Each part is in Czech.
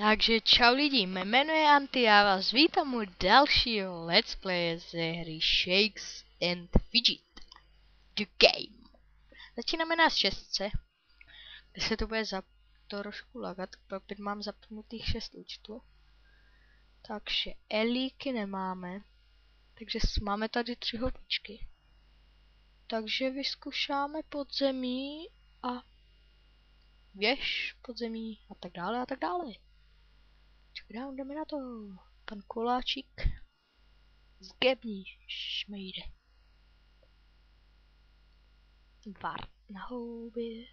Takže čau lidi, mé jméno je Anty, já vás vítám u dalšího let's play ze hry Shakes and Fidget The Game. Začínáme na 6, kde se to bude trošku lagat, protože mám zapnutých 6 účtů. Takže elíky nemáme, takže máme tady 3 hobičky. Takže vyzkoušáme podzemí a věž podzemí a tak dále a tak dále. Čekám, jdeme na to. Pan Koláčik z Gební šmejde. Var na houby.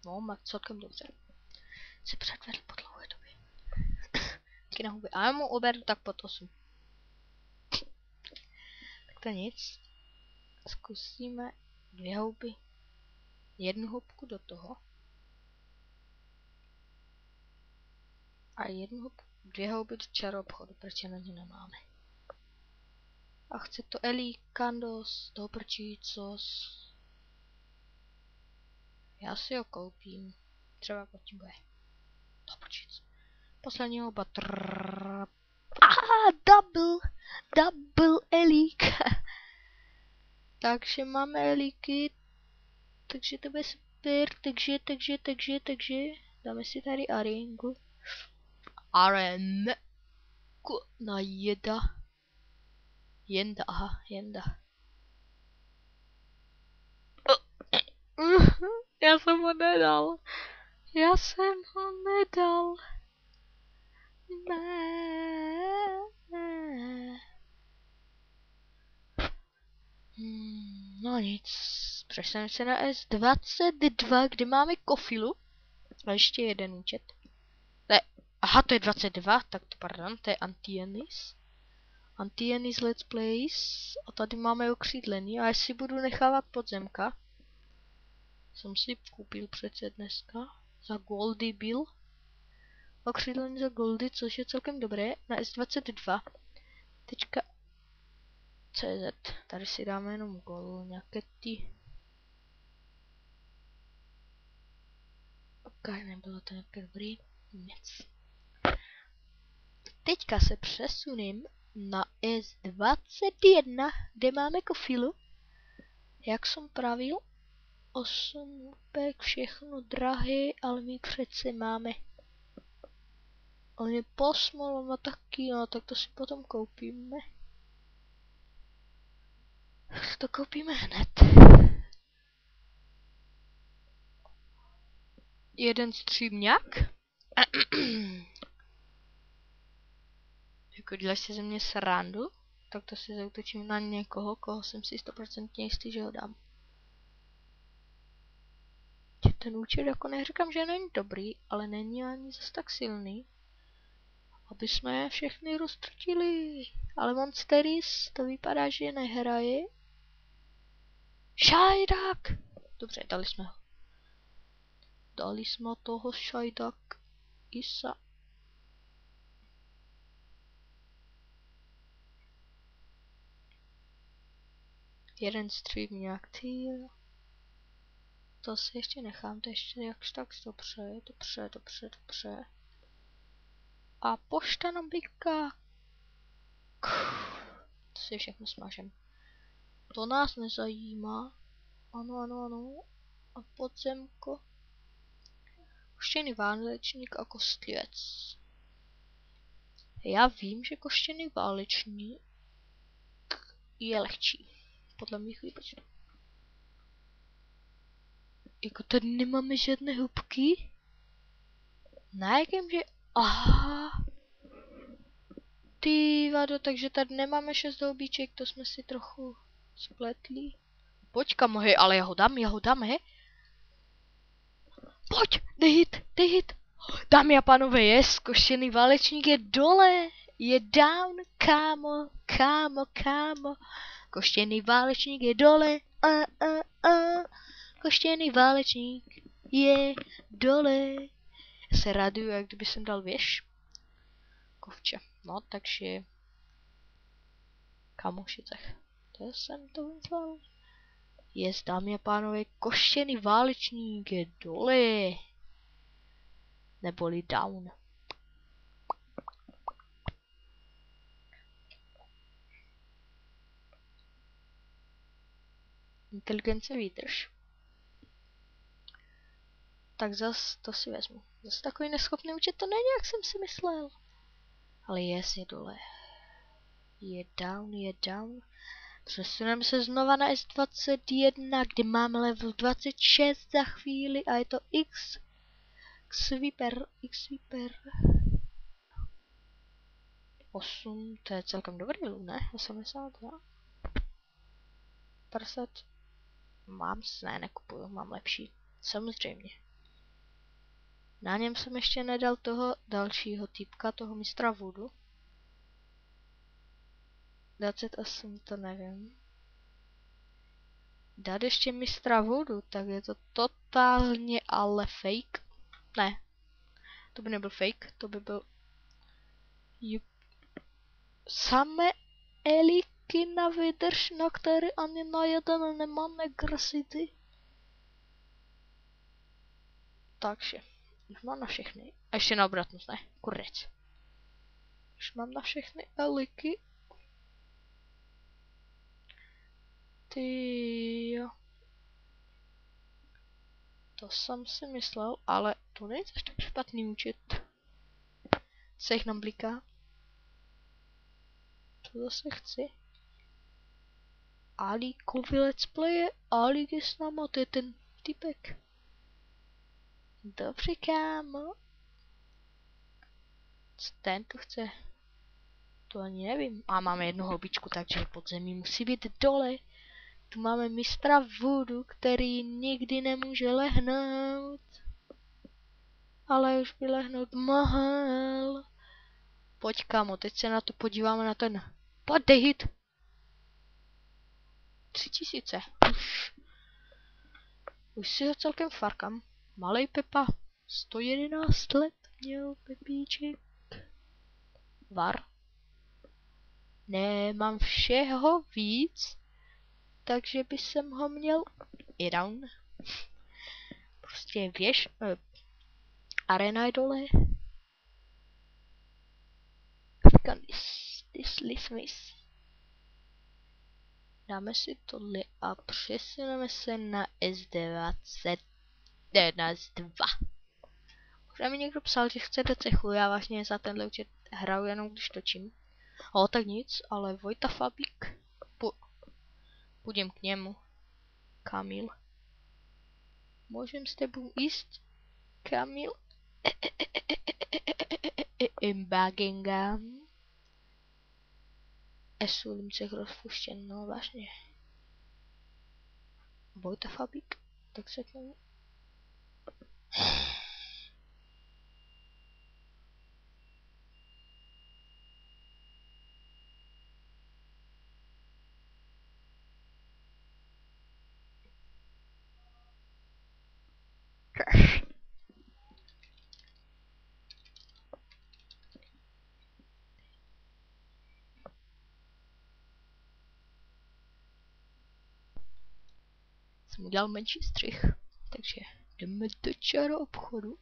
No, má celkem dobře. Se předvedl po dlouhé době. Taky na houby. A já mu oberu tak pod 8. Tak to nic. Zkusíme 2 houby. 1 houbku do toho. A 1 houbku, 2 houby do čaroobchodu, proč na ně nemáme. A chce to Elí, Kandos, toho prčícos. Já si ho koupím. Třeba potom bude. To počít. Poslední houba. Double elík. Takže máme elíky. Takže to bude super. Takže. Dáme si tady arenku. Na jeda. Jenda, aha, jenda. Já jsem ho nedal. No nic, přestaneme se na S22, kde máme kofilu. A ještě jeden účet. Aha, to je 22, tak to pardon, to je Anti-Enis Let's Plays. A tady máme okřídlení a jestli budu nechávat podzemka. Jsem si koupil přece dneska. Za Goldy byl. Okřídlení za Goldy, což je celkem dobré. Na S22. CZ. Tady si dáme jenom gol, nějaké ty. Ok, nebylo to nějaké dobrý. Nic. Teďka se přesuním na S21, kde máme kofilu. Jak jsem pravil, 8 hupek, všechno drahé, ale my přece máme. On je posmol, má taky, no tak to si potom koupíme. To koupíme hned. Jeden střímňák. Jako děláš si ze mě srandu, tak to si zautočím na někoho, koho jsem si 100% jistý, že ho dám. Ten účet jako neříkám, že není dobrý, ale není ani zase tak silný. Aby jsme je všechny roztrtili. Ale Monsteris to vypadá, že nehraje. Šajdák! Dobře, dali jsme ho. Dali jsme toho šajdák Isa. Jeden stream nějak cíl. To si ještě nechám, to ještě jakž tak dobře. A pošta na byka. To si všechno smažem. To nás nezajímá. Ano. A podzemko. Koštěný válečník a kostlivec. Já vím, že koštěný válečník je lehčí. Podle mých výpočtů. Jako tady nemáme žádné hubky. Na jakém že... Aha. Ty vado, takže tady nemáme 6 houbiček, to jsme si trochu spletli. Počkám, hej, ale já ho dám, he? Pojď, dej hit. Dámy a pánové, koštěný válečník je dole. Je down, kámo. Koštěný válečník je dole. Koštěný válečník je dole. Já se raduju, jak kdyby jsem dal věž. Kovče. No, takže... Kamošicech. To jsem to vymyslel. Dámy a pánové, koštěný válečník je dole. Neboli down. Inteligence výdrž. Tak zas to si vezmu. Zase takový neschopný účet to není, jak jsem si myslel. Ale je dole. Je down. Přesuneme se znova na S21, kde máme level 26 za chvíli a je to X Sweeper. 8, to je celkem dobrý loot, ne? 82. 50. Ne, nekupuju, mám lepší. Samozřejmě. Na něm jsem ještě nedal toho dalšího týpka, toho mistra Voodoo. 28, to nevím. Dát ještě mistra Voodoo, tak je to totálně ale fake. Ne, to by nebyl fake, to by byl... Samé eliky na vydrž, na který ani na jeden nemáme grasity. Takže, už mám na všechny. A ještě na obratnost, ne? Kurec. Už mám na všechny eliky. Tyjo. To jsem si myslel, ale to není až tak špatný účet. Se jich nám bliká. To zase chci. Alíkovi let's playe, Alík je s náma, to je ten typek. Dobře, kámo. Co ten tu chce? To ani nevím. A máme jednu houbičku, takže podzemí musí být dole. Tu máme mistra Voodoo, který nikdy nemůže lehnout. Ale už by lehnout mohl. Pojď, kámo, teď se na to podíváme na ten. Pojď, dej hit. 3000. Už si ho celkem farkám. Malej Pepa. 111 let měl Pepíček. Var. Nemám všeho víc, takže by jsem ho měl i down. Prostě věž, arena je dole. This. Dáme si tohle a přesuneme se na S20. Na S2. Už mi někdo psal, že chce do cechu, já vlastně za tenhle účet hraju jenom když točím. O, tak nic, ale Vojta Fabík. Půjdem k němu. Kamil. Můžem s tebou jíst? Kamil? Imbagingam. Esulim cech rozpuštěn, no vážně. Vojta Fabík, tak se k němu. Jsem udělal menší střih, takže jdeme do čaro obchodu.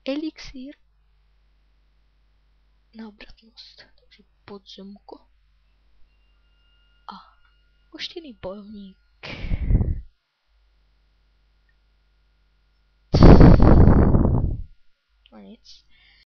Elixír na obratnost, takže podzemko. A koštěný bojovník. No nic.